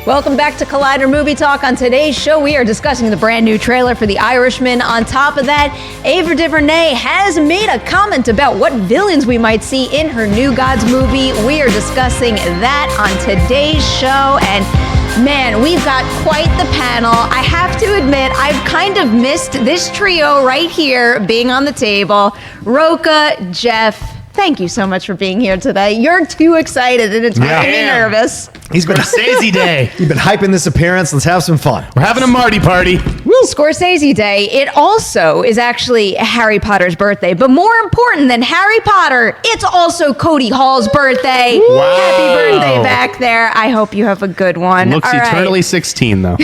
Welcome back to Collider Movie Talk. On today's show, we are discussing the brand new trailer for The Irishman. On top of that, Ava DuVernay has made a comment about what villains we might see in her New Gods movie. We are discussing that on today's show, and man, we've got quite the panel. I have to admit, I've kind of missed this trio right here being on the table. Rocha, Jeff, thank you so much for being here today. You're too excited and it's making me nervous. He's been Scorsese Day. You've been hyping this appearance. Let's have some fun. We're having a Marty party. Woo. Scorsese Day. It also is actually Harry Potter's birthday. But more important than Harry Potter, it's also Cody Hall's birthday. Wow. Happy birthday back there. I hope you have a good one. Looks eternally 16, though.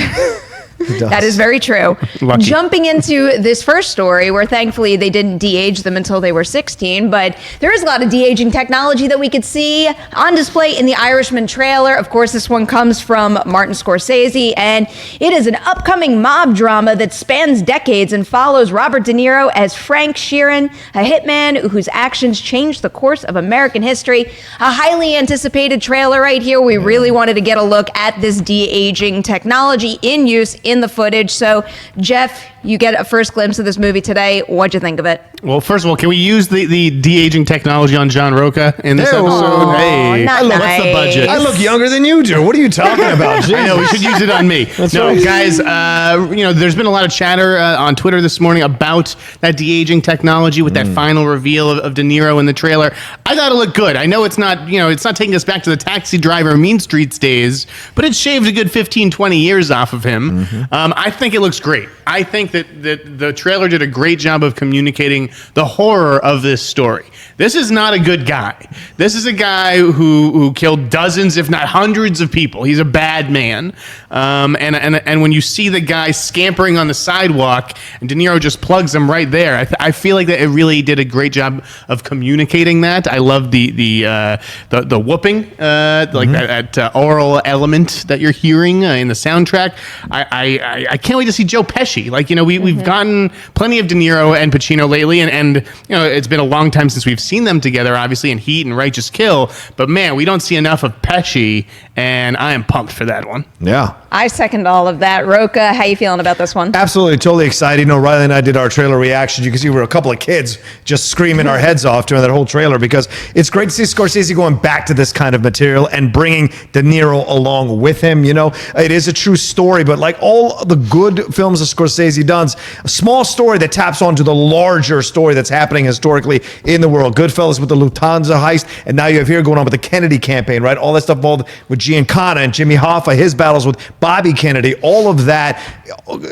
That is very true. Lucky. Jumping into this first story, where thankfully they didn't de-age them until they were 16, but there is a lot of de-aging technology that we could see on display in the Irishman trailer. Of course, this one comes from Martin Scorsese, and it is an upcoming mob drama that spans decades and follows Robert De Niro as Frank Sheeran, a hitman whose actions changed the course of American history. A highly anticipated trailer right here. We really wanted to get a look at this de-aging technology in use in the footage. So, Jeff, you get a first glimpse of this movie today. What'd you think of it? Well, first of all, can we use the de-aging technology on John Rocha in this episode? Hey, not what's nice. the budget? I look younger than you do. What are you talking about? I know, we should use it on me. right. Guys, there's been a lot of chatter on Twitter this morning about that de-aging technology with that final reveal of De Niro in the trailer. I thought it looked good. I know it's not taking us back to the Taxi Driver Mean Streets days, but it shaved a good 15, 20 years off of him. I think it looks great. I think that the trailer did a great job of communicating the horror of this story. This is not a good guy. This is a guy who killed dozens, if not hundreds of people. He's a bad man. And when you see the guy scampering on the sidewalk and De Niro just plugs him right there, I feel like that it really did a great job of communicating that. I love the whooping, that oral element that you're hearing in the soundtrack. I can't wait to see Joe Pesci. We've gotten plenty of De Niro and Pacino lately, and it's been a long time since we've seen them together, obviously, in Heat and Righteous Kill. But man, we don't see enough of Pesci, and I am pumped for that one. Yeah. I second all of that. Rocha, how you feeling about this one? Absolutely, totally excited. Riley and I did our trailer reaction. You can see we were a couple of kids just screaming our heads off during that whole trailer because it's great to see Scorsese going back to this kind of material and bringing De Niro along with him. It is a true story, but like all the good films of Scorsese does, a small story that taps onto the larger story that's happening historically in the world. Goodfellas with the Lufthansa heist, and now you have here going on with the Kennedy campaign, right? All that stuff involved with Giancana and Jimmy Hoffa, his battles with Bobby Kennedy, all of that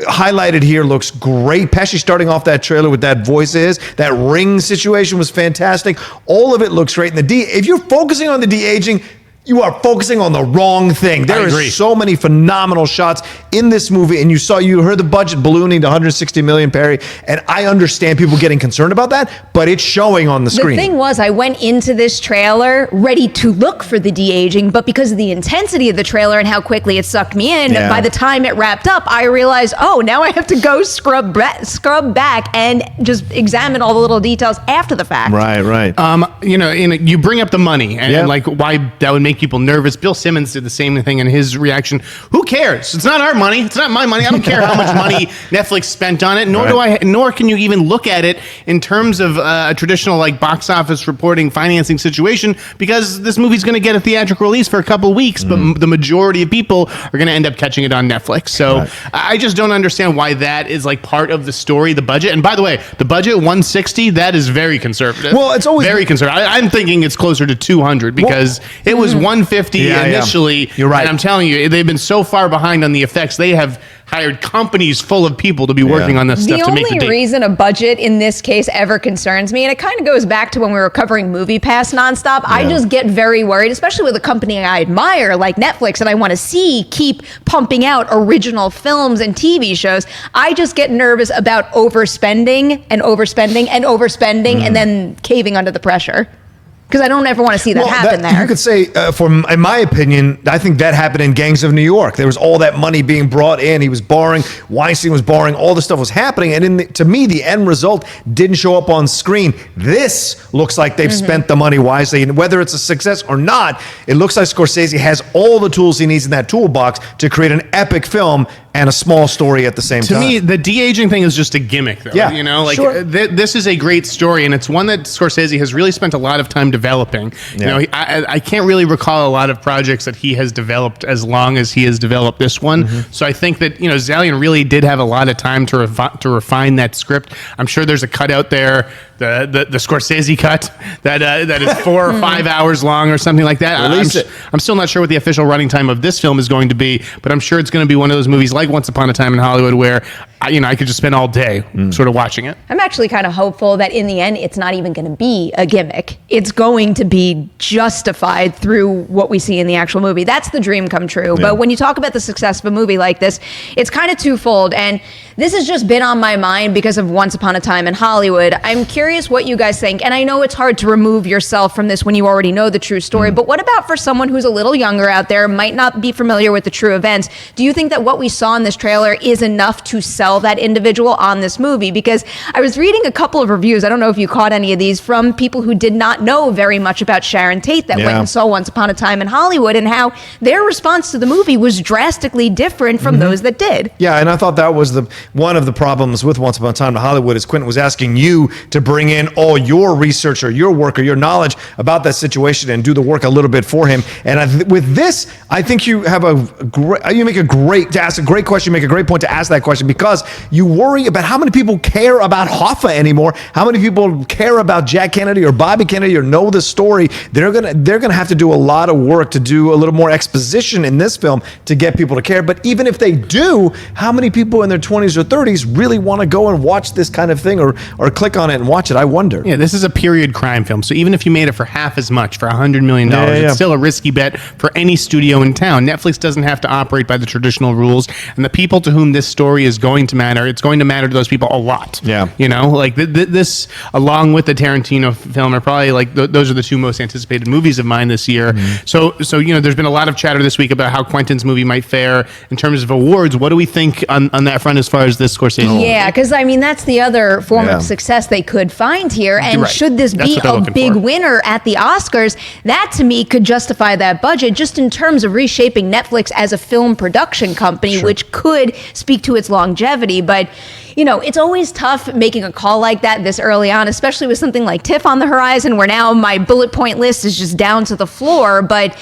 highlighted here looks great. Pesci starting off that trailer with that voices, that ring situation was fantastic. All of it looks great. And if you're focusing on the de-aging, you are focusing on the wrong thing. There is so many phenomenal shots in this movie, and you heard the budget ballooning to 160 million, Perri, and I understand people getting concerned about that, but it's showing on the screen. The thing was, I went into this trailer ready to look for the de-aging, but because of the intensity of the trailer and how quickly it sucked me in, by the time it wrapped up, I realized, now I have to go scrub back and just examine all the little details after the fact. Right. You bring up the money and why that would make people nervous. Bill Simmons did the same thing in his reaction. Who cares? It's not our money. It's not my money. I don't care how much money Netflix spent on it. Nor can you even look at it in terms of a traditional box office reporting financing situation, because this movie's going to get a theatrical release for a couple of weeks, but the majority of people are going to end up catching it on Netflix. So I just don't understand why that is part of the story, the budget. And by the way, the budget 160, that is very conservative. Well, it's always very conservative. I'm thinking it's closer to 200 because it was 150 initially. You're right. And I'm telling you, they've been so far behind on the effects. They have hired companies full of people to be working on this stuff to make the date. The only reason a budget in this case ever concerns me, and it kind of goes back to when we were covering Movie Pass nonstop, I just get very worried, especially with a company I admire like Netflix, and I want to see keep pumping out original films and TV shows. I just get nervous about overspending and then caving under the pressure. Because I don't ever want to see that happen there. You could say, in my opinion, I think that happened in Gangs of New York. There was all that money being brought in. He was borrowing. Weinstein was borrowing. All this stuff was happening. And to me, the end result didn't show up on screen. This looks like they've spent the money wisely. And whether it's a success or not, it looks like Scorsese has all the tools he needs in that toolbox to create an epic film and a small story at the same time. To me, the de-aging thing is just a gimmick, though. Yeah, you know, like sure. This is a great story, and it's one that Scorsese has really spent a lot of time developing. You know, I can't really recall a lot of projects that he has developed as long as he has developed this one. So I think that, you know, Zalian really did have a lot of time to refine that script. I'm sure there's a cut out there, the Scorsese cut that is 4 or 5 hours long or something like that. I'm still not sure what the official running time of this film is going to be, but I'm sure it's going to be one of those movies like Once Upon a Time in Hollywood where I could just spend all day sort of watching it. I'm actually kind of hopeful that in the end, it's not even going to be a gimmick. It's going to be justified through what we see in the actual movie. That's the dream come true. Yeah. But when you talk about the success of a movie like this, it's kind of twofold. And this has just been on my mind because of Once Upon a Time in Hollywood. I'm curious what you guys think. And I know it's hard to remove yourself from this when you already know the true story. But what about for someone who's a little younger out there, might not be familiar with the true events? Do you think that what we saw in this trailer is enough to sell that individual on this movie? Because I was reading a couple of reviews, I don't know if you caught any of these, from people who did not know very much about Sharon Tate that went and saw Once Upon a Time in Hollywood, and how their response to the movie was drastically different from those that did. Yeah, and I thought that was one of the problems with Once Upon a Time in Hollywood is Quentin was asking you to bring in all your research or your work or your knowledge about that situation and do the work a little bit for him. And with this, I think you have to ask a great question, make a great point to ask that question, because you worry about how many people care about Hoffa anymore, how many people care about Jack Kennedy or Bobby Kennedy or know the story. They're gonna have to do a lot of work to do a little more exposition in this film to get people to care. But even if they do, how many people in their 20s or 30s really want to go and watch this kind of thing or click on it and watch it? I wonder. Yeah, this is a period crime film, so even if you made it for half as much, for $100 million, it's still a risky bet for any studio in town. Netflix doesn't have to operate by the traditional rules, and the people to whom this story is going to matter, it's going to matter to those people a lot. Yeah. You know, like this, along with the Tarantino film, are probably like those are the two most anticipated movies of mine this year. So you know, there's been a lot of chatter this week about how Quentin's movie might fare in terms of awards. What do we think on that front as far as this Scorsese? Yeah, because I mean, that's the other form of success they could find here. And should this be a big winner at the Oscars, that to me could justify that budget just in terms of reshaping Netflix as a film production company, which could speak to its longevity. But you know, it's always tough making a call like that this early on, especially with something like TIFF on the horizon, where now my bullet point list is just down to the floor. But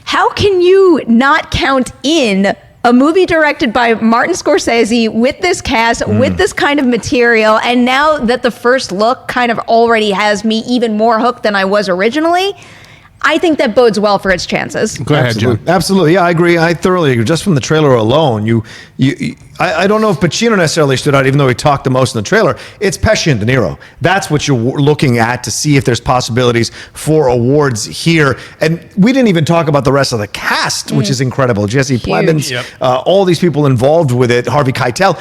how can you not count in a movie directed by Martin Scorsese with this cast, with this kind of material, and now that the first look kind of already has me even more hooked than I was originally? I think that bodes well for its chances. Go ahead, John. Absolutely. Yeah, I agree. I thoroughly agree. Just from the trailer alone, I don't know if Pacino necessarily stood out, even though he talked the most in the trailer. It's Pesci and De Niro. That's what you're looking at to see if there's possibilities for awards here. And we didn't even talk about the rest of the cast, which is incredible. Jesse Plemons, all these people involved with it, Harvey Keitel,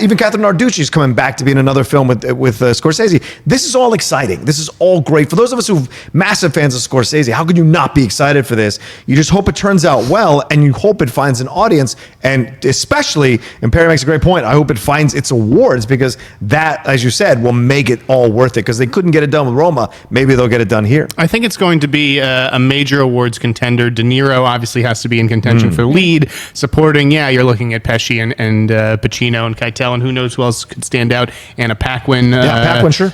even Catherine Narducci's coming back to be in another film with Scorsese. This is all exciting. This is all great. For those of us who are massive fans of Scorsese, how could you not be excited for this? You just hope it turns out well, and you hope it finds an audience, and especially, and Perri makes a great point, I hope it finds its awards, because that, as you said, will make it all worth it, because they couldn't get it done with Roma. Maybe they'll get it done here. I think it's going to be a major awards contender. De Niro obviously has to be in contention for lead. Supporting, you're looking at Pesci and Pacino and Keitel, and who knows who else could stand out. Anna Paquin. Paquin, sure.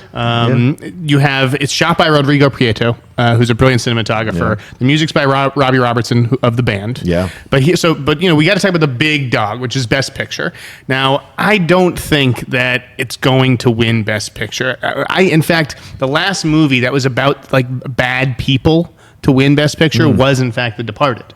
You have, it's shot by Rodrigo Prieto, who's a brilliant cinematographer. The music's by Robbie Robertson of the band. Yeah. But we got to talk about the big dog, which is Best Picture. Now, I don't think that it's going to win Best Picture. In fact, the last movie that was about like bad people to win Best Picture was in fact The Departed.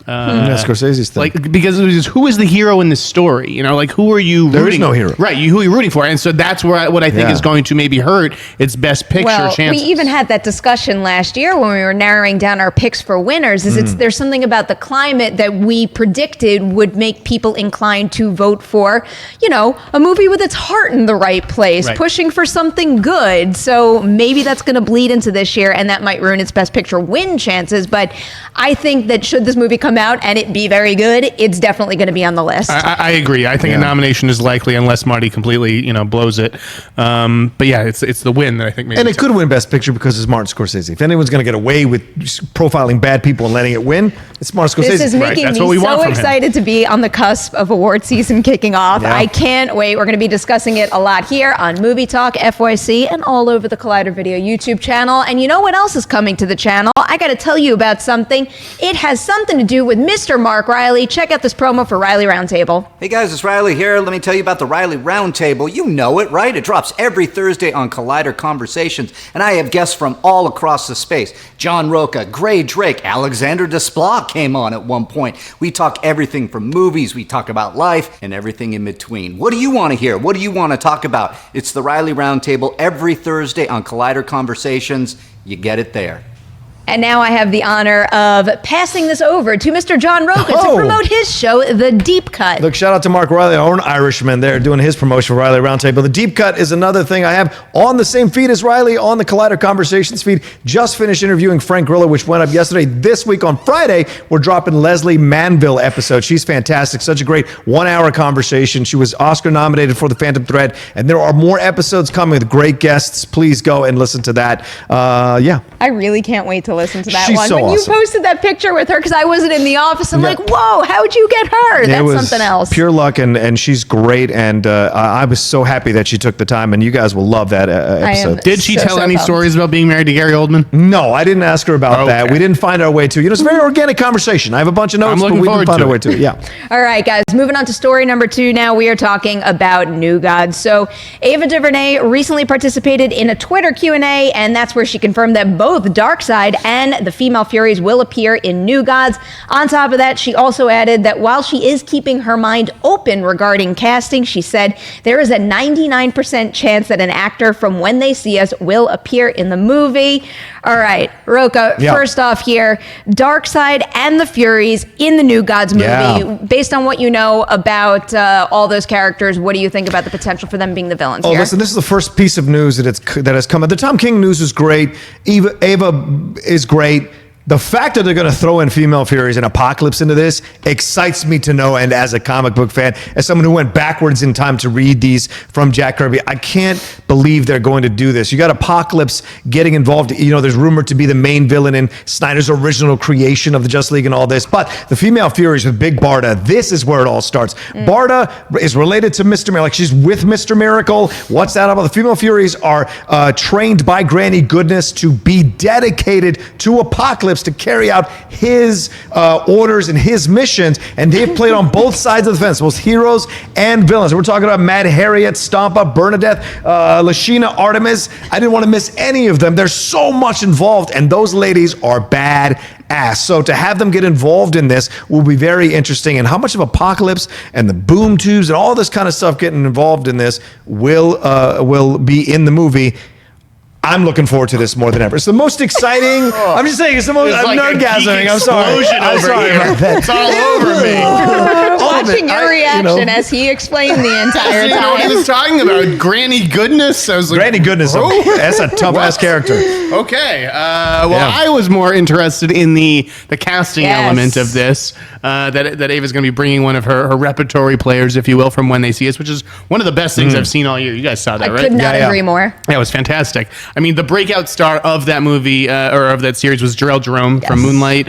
Scorsese's thing. Like, because it was just, who is the hero in this story? You know, like, who are you rooting? There is no hero. Right, who are you rooting for? And so that's what I think is going to maybe hurt its best picture chances. We even had that discussion last year when we were narrowing down our picks for winners. There's something about the climate that we predicted would make people inclined to vote for, you know, a movie with its heart in the right place, pushing for something good. So maybe that's going to bleed into this year, and that might ruin its best picture win chances. But I think that should this movie come out and it be very good, it's definitely going to be on the list. I agree. I think a nomination is likely unless Marty completely, blows it. But yeah, it's the win that I think maybe. And it could win Best Picture because it's Martin Scorsese. If anyone's going to get away with profiling bad people and letting it win, it's Martin Scorsese. This is making me so excited to be on the cusp of award season kicking off. Yeah. I can't wait. We're going to be discussing it a lot here on Movie Talk, FYC, and all over the Collider Video YouTube channel. And you know what else is coming to the channel? I got to tell you about something. It has something to do with Mr. Mark Riley. Check out this promo for Riley Roundtable. Hey guys, it's Riley here. Let me tell you about the Riley Roundtable. You know it, right? It drops every Thursday on Collider Conversations, and I have guests from all across the space. John Rocha, Gray Drake, Alexander Desplat came on at one point. We talk everything from movies, we talk about life, and everything in between. What do you want to hear? What do you want to talk about? It's the Riley Roundtable every Thursday on Collider Conversations. You get it there. And now I have the honor of passing this over to Mr. John Rocha to promote his show, The Deep Cut. Look, shout out to Mark Riley, our own Irishman there, doing his promotion for Riley Roundtable. The Deep Cut is another thing I have on the same feed as Riley, on the Collider Conversations feed. Just finished interviewing Frank Grillo, which went up yesterday. This week on Friday, we're dropping Leslie Manville episode. She's fantastic. Such a great 1 hour conversation. She was Oscar nominated for The Phantom Thread, and there are more episodes coming with great guests. Please go and listen to that. I really can't wait to listen to that She's one. so when awesome. You posted that picture with her, because I wasn't in the office, I'm like, whoa, how'd you get her? That's something else. Pure luck, and she's great, and I was so happy that she took the time, and you guys will love that episode. Did she tell any stories about being married to Gary Oldman? No, I didn't ask her about that. We didn't find our way to it. It's a very organic conversation. I have a bunch of notes, but we didn't find our way to it. Yeah. All right, guys, moving on to story number 2 now. We are talking about New Gods. So Ava DuVernay recently participated in a Twitter Q&A, and that's where she confirmed that both Darkseid and the female Furies will appear in New Gods. On top of that, she also added that while she is keeping her mind open regarding casting, she said there is a 99% chance that an actor from When They See Us will appear in the movie. All right, Rocha, first off here, Darkseid and the Furies in the New Gods movie. Yeah. Based on what you know about all those characters, what do you think about the potential for them being the villains here? Listen, this is the first piece of news that has come. The Tom King news is great. Ava is great. The fact that they're going to throw in female Furies and Apocalypse into this excites me to know. And as a comic book fan, as someone who went backwards in time to read these from Jack Kirby, I can't believe they're going to do this. You got Apocalypse getting involved. There's rumored to be the main villain in Sneider's original creation of the Justice League and all this. But the female Furies with Big Barda, this is where it all starts. Barda is related to Mr. Miracle. Like, she's with Mr. Miracle. What's that about? The female Furies are trained by Granny Goodness to be dedicated to Apocalypse, to carry out his orders and his missions, and they've played on both sides of the fence, both heroes and villains. We're talking about Mad Harriet, Stompa, Bernadette, Lashina, Artemis. I didn't want to miss any of them. There's so much involved, and those ladies are bad ass. So to have them get involved in this will be very interesting. And how much of Apocalypse and the boom tubes and all this kind of stuff getting involved in this will be in the movie. I'm looking forward to this more than ever. It's the most exciting. I'm just saying, it's the most. I'm nerdgasming. I'm sorry. I'm sorry about that. It's all over me. Watching your reaction as he explained the entire You know what he time. was talking about? Granny Goodness? I was like, Granny Goodness. That's a tough ass character. Okay. I was more interested in the casting element of this. That Ava's going to be bringing one of her repertory players, if you will, from When They See Us, which is one of the best things I've seen all year. You guys saw that, right? I could not agree more. Yeah, it was fantastic. I mean, the breakout star of that movie or of that series was Jarrell Jerome from Moonlight.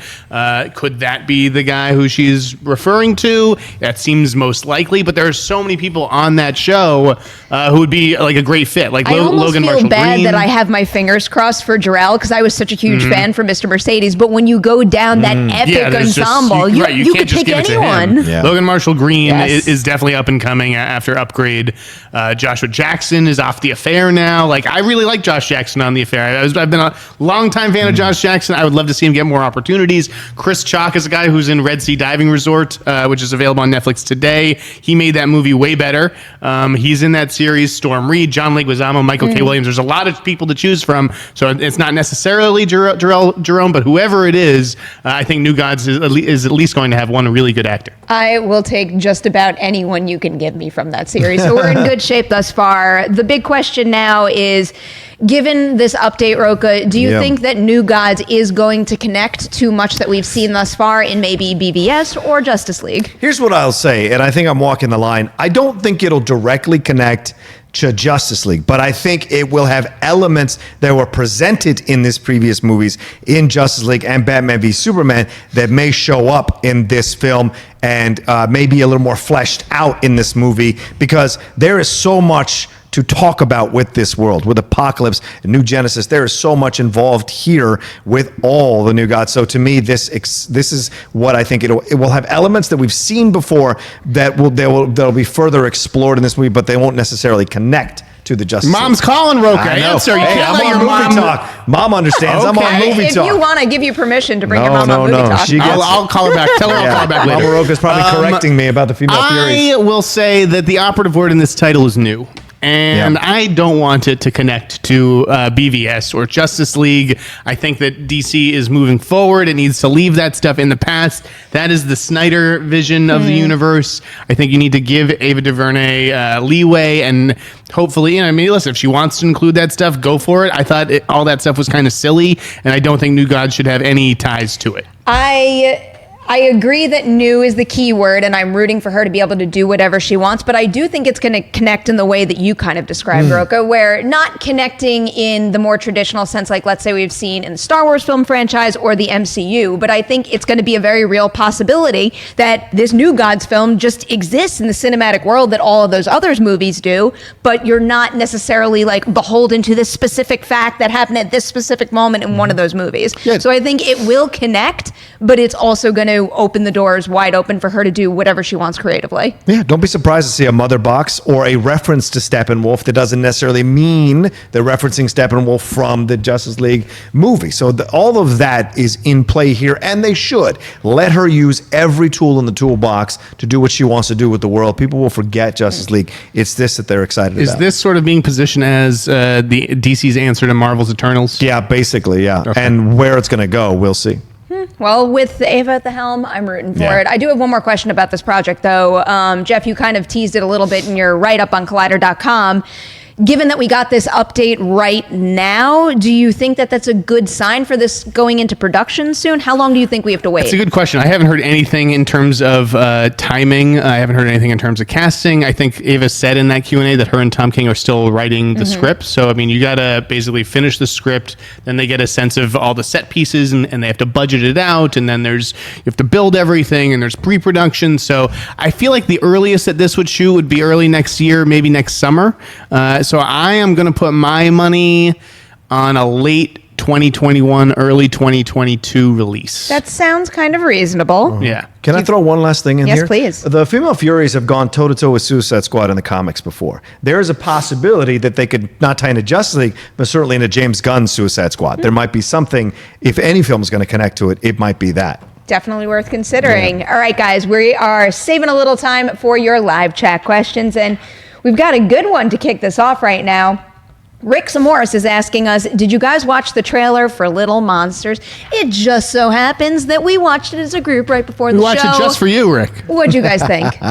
Could that be the guy who she's referring to? That seems most likely, but there are so many people on that show who would be like a great fit, like Logan Marshall feel bad Green. that I have my fingers crossed for Jarrell, because I was such a huge fan for Mr. Mercedes. But when you go down that epic ensemble, you you can't could just pick give it to anyone. him. Yeah. Logan Marshall Green Yes. is definitely up and coming after Upgrade. Joshua Jackson is off The Affair now. Like, I really like Josh Jackson on The Affair. I've been a longtime fan of Josh Jackson. I would love to see him get more opportunities. Chris Chalk is a guy who's in Red Sea Diving Resort, which is available on Netflix today. He made that movie way better. He's in that series. Storm Reed, John Leguizamo, Michael K. Williams. There's a lot of people to choose from, so it's not necessarily Jerome, but whoever it is, I think New Gods is at least going to have one really good actor. I will take just about anyone you can give me from that series. So we're in good shape thus far. The big question now is, given this update, Rocha, do you think that New Gods is going to connect to much that we've seen thus far in maybe BVS or Justice League? Here's what I'll say, and I think I'm walking the line. I don't think it'll directly connect to Justice League, but I think it will have elements that were presented in this previous movies in Justice League and Batman v Superman that may show up in this film and maybe a little more fleshed out in this movie, because there is so much to talk about with this world, with Apocalypse and New Genesis. There is so much involved here with all the New Gods. So to me, this is what I think it will have elements that we've seen before that'll be further explored in this movie, but they won't necessarily connect to the Justice Mom's League. calling, Rocha. I know. Answer. You Hey, can't I'm let on your movie mom talk. Mom understands. I'm on Okay. movie If talk. you want, I give you permission to bring your No, mom on no, movie no. talk. She gets- I'll call her back. Tell her I'll call her back later. Mama Rocha's probably correcting me about the female theories. I will say that the operative word in this title is new. And I don't want it to connect to BVS or Justice League. I think that DC is moving forward. It needs to leave that stuff in the past. That is the Sneider vision of the universe. I think you need to give Ava DuVernay leeway, and hopefully, listen, if she wants to include that stuff, go for it. I thought all that stuff was kind of silly, and I don't think New Gods should have any ties to it. I agree that new is the key word, and I'm rooting for her to be able to do whatever she wants, but I do think it's going to connect in the way that you kind of described, Rocha, where not connecting in the more traditional sense, like let's say we've seen in the Star Wars film franchise or the MCU, but I think it's going to be a very real possibility that this New Gods film just exists in the cinematic world that all of those others movies do, but you're not necessarily like beholden to this specific fact that happened at this specific moment in one of those movies. Yeah. So I think it will connect, but it's also going to open the doors wide open for her to do whatever she wants creatively. Yeah, don't be surprised to see a mother box or a reference to Steppenwolf that doesn't necessarily mean they're referencing Steppenwolf from the Justice League movie. So all of that is in play here, and they should. Let her use every tool in the toolbox to do what she wants to do with the world. People will forget Justice League. It's this that they're excited about. Is this sort of being positioned as the DC's answer to Marvel's Eternals? Yeah, basically, yeah. Okay. And where it's going to go, we'll see. Well, with Ava at the helm, I'm rooting for Yeah. it. I do have one more question about this project, though. Jeff, you kind of teased it a little bit in your write-up on Collider.com. Given that we got this update right now, do you think that that's a good sign for this going into production soon? How long do you think we have to wait? It's a good question. I haven't heard anything in terms of timing. I haven't heard anything in terms of casting. I think Ava said in that Q&A that her and Tom King are still writing the script. So, you got to basically finish the script. Then they get a sense of all the set pieces and they have to budget it out. And then you have to build everything and there's pre-production. So I feel like the earliest that this would shoot would be early next year, maybe next summer. So I am going to put my money on a late 2021, early 2022 release. That sounds kind of reasonable. Yeah. Can I throw one last thing in Yes, here? please. The Female Furies have gone toe-to-toe with Suicide Squad in the comics before. There is a possibility that they could not tie into Justice League, but certainly into James Gunn's Suicide Squad. There might be something, if any film is going to connect to it, it might be that. Definitely worth considering. All right, guys, we are saving a little time for your live chat questions, and we've got a good one to kick this off right now. Rick Samoris is asking us, did you guys watch the trailer for Little Monsters? It just so happens that we watched it as a group right before the We show. watched it just for you, Rick. What'd you guys think?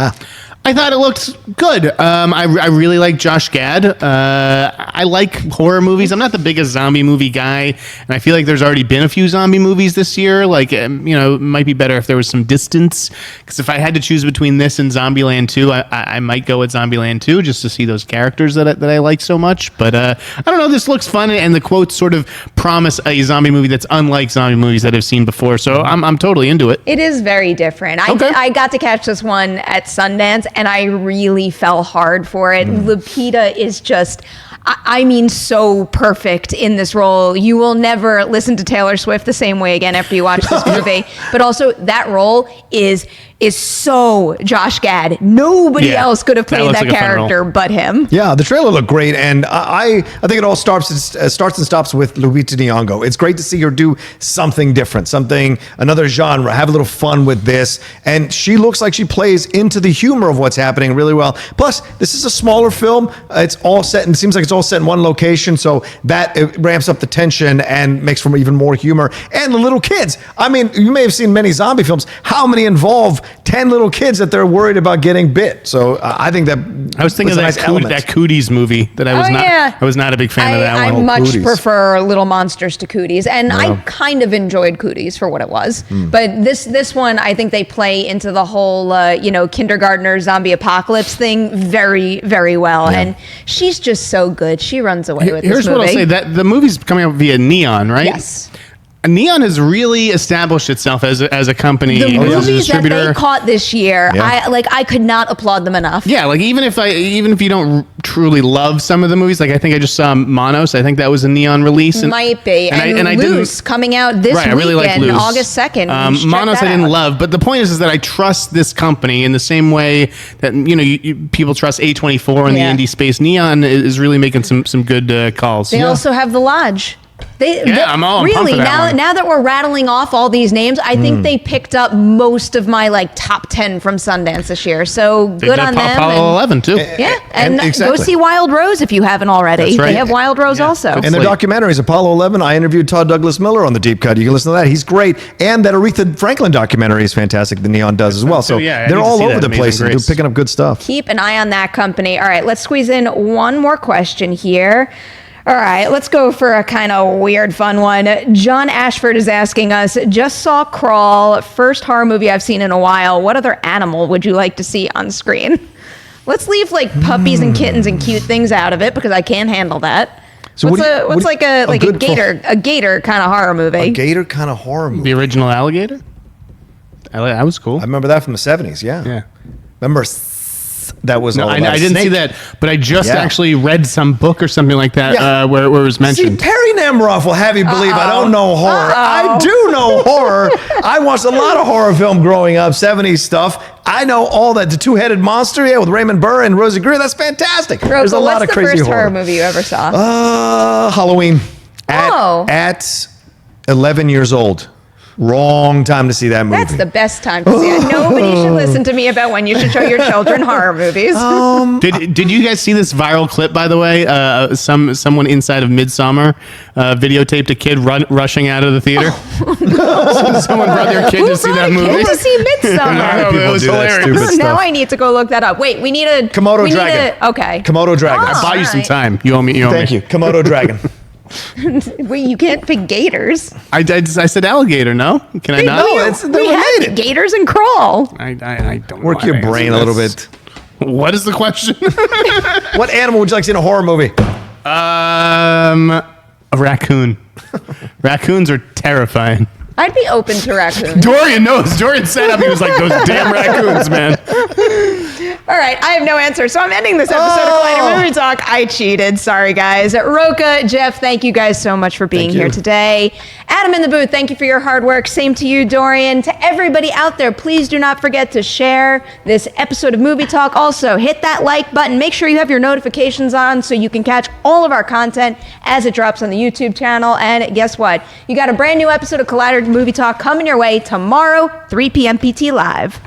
I thought it looked good. I really like Josh Gad. I like horror movies. I'm not the biggest zombie movie guy, and I feel like there's already been a few zombie movies this year. Like, it might be better if there was some distance. Because if I had to choose between this and Zombieland 2, I might go with Zombieland 2 just to see those characters that I like so much. But I don't know. This looks fun, and the quotes sort of promise a zombie movie that's unlike zombie movies that I've seen before. So I'm totally into it. It is very different. Okay. I got to catch this one at Sundance, and I really fell hard for it. Lupita is just... I mean, so perfect in this role. You will never listen to Taylor Swift the same way again after you watch this movie. But also, that role is so Josh Gad. Nobody else could have played that character but him. Yeah, the trailer looked great, and I think it all starts and stops with Lupita Nyong'o. It's great to see her do something different, another genre, have a little fun with this, and she looks like she plays into the humor of what's happening really well. Plus, this is a smaller film. It seems like it's all set in one location, so that it ramps up the tension and makes for even more humor. And the little kids. I mean, you may have seen many zombie films. How many involve 10 little kids that they're worried about getting bit? So I think that I was thinking of that Cooties movie that I was not a big fan of that one. I much prefer Little Monsters to Cooties, and I kind of enjoyed Cooties for what it was. But this one, I think they play into the whole kindergartner zombie apocalypse thing very, very well. And she's just so good. She runs away with this movie. Here's what I'll say: that the movie's coming out via Neon, right? Yes. Neon has really established itself as a company. The as a movies that distributor. they caught this year, I could not applaud them enough. Yeah, like even if you don't truly love some of the movies, like I think I just saw Monos. I think that was a Neon release. Might be. And Loose coming out this weekend, I really like Loose. August 2nd. Monos I didn't love, but the point is that I trust this company in the same way that people trust A24 in the indie space. Neon is really making some good calls. They also have The Lodge. I'm pumped for that one. Now that we're rattling off all these names, I think they picked up most of my top 10 from Sundance this year. So good on them. Apollo 11 too. And go see Wild Rose if you haven't already. That's right. They have Wild Rose also. And the documentaries, Apollo 11, I interviewed Todd Douglas Miller on the Deep Cut. You can listen to that. He's great. And that Aretha Franklin documentary is fantastic. The Neon does as well. So they're all over the place and picking up good stuff. Keep an eye on that company. All right, let's squeeze in one more question here. All right, let's go for a kind of weird, fun one. John Ashford is asking us, just saw Crawl, first horror movie I've seen in a while. What other animal would you like to see on screen? Let's leave puppies and kittens and cute things out of it because I can't handle that. So what's a gator kind of horror movie? A gator kind of horror movie. The original Alligator? That was cool. I remember that from the 70s, yeah. Remember that was all about I didn't see that, but I just actually read some book or something like that where it was mentioned. See, Perri Nemiroff will have you believe I don't know horror. I do know horror. I watched a lot of horror film growing up, 70s stuff. I know all that. The Two-Headed Monster, with Raymond Burr and Rosie Greer. That's fantastic. There's a lot of crazy horror. What's the first horror movie you ever saw? Halloween. At 11 years old. Wrong time to see that movie. That's the best time to see it. Nobody should listen to me about when you should show your children horror movies. Did you guys see this viral clip, by the way? Someone inside of Midsommar videotaped a kid rushing out of the theater. Someone brought their kid to see that movie. Who brought a kid to see Midsommar? It was hilarious. Now I need to go look that up. Wait, we need a... Komodo dragon. Okay. Komodo dragon. I'll buy you some time. You owe me. Thank you. Komodo dragon. Wait, you can't pick gators. I said alligator. No, can I not? No, we have gators and Crawl. I don't work your brain a little bit. What is the question? What animal would you like to see in a horror movie? A raccoon. Raccoons are terrifying. I'd be open to raccoons. Dorian knows. Dorian set up. He was like, those damn raccoons, man. All right, I have no answer, so I'm ending this episode of Collider Movie Talk. I cheated. Sorry, guys. Rocha, Jeff, thank you guys so much for being here today. Adam in the booth, thank you for your hard work. Same to you, Dorian. To everybody out there, please do not forget to share this episode of Movie Talk. Also, hit that like button. Make sure you have your notifications on so you can catch all of our content as it drops on the YouTube channel. And guess what? You got a brand new episode of Collider Movie Talk coming your way tomorrow, 3 p.m. PT Live.